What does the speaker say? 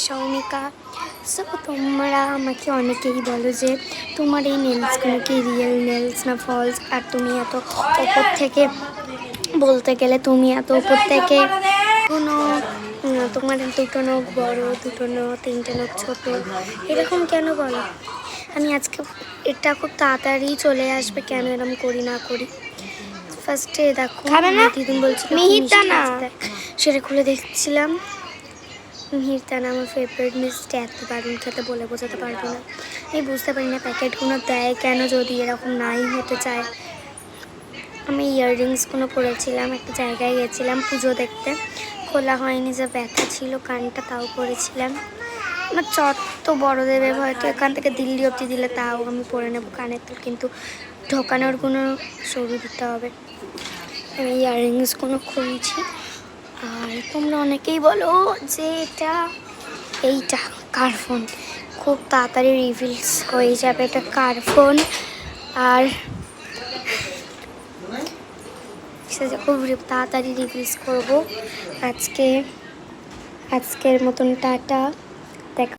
সৌমিকা। So তোমরা আমাকে অনেকেই বলো যে তোমার এই নেলসগুলো কি রিয়েল নেলস না ফলস, আর তুমি এত ওপর থেকে, বলতে গেলে তুমি এত ওপর থেকে কোনো তোমার দুটো নখ বড়, দুটো নখ, তিনটে নখ ছোট, এরকম কেন বলো? আমি আজকে এটা খুব তাড়াতাড়ি চলে আসবে, কেন এরকম করি না করি। ফার্স্টে দেখো দিদুন বলছিল মিহিরদানা, সেটা খুলে দেখছিলাম। মিহিরদানা আমার ফেভারিট মিষ্টি, এত দারুণ খেতে বলে বোঝাতে পারবো না। আমি বুঝতে পারি না প্যাকেটগুলো দেয় কেন, যদি এরকম নাই হতে চায়। আমি ইয়াররিংসগুলো পরেছিলাম, একটা জায়গায় গেছিলাম পুজো দেখতে, খোলা হয়নি, যে ব্যথা ছিল কানটা, তাও পরেছিলাম। আমার চট বড় দেবে হয়তো, এখান থেকে দিল্লি অবধি দিলে তাও আমি পরে নেবো কানের দুল, কিন্তু ঢোকানোর কোনো সরু দিতে হবে। আমি ইয়াররিংসগুলো খুলছি। আর তোমরা অনেকেই বলো যে এইটা কার ফোন, খুব তাড়াতাড়ি রিভিলস হয়ে যাবে এটা কার ফোন। আর খুব তাড়াতাড়ি রিভিলস করবো। আজকের মতন টাটা।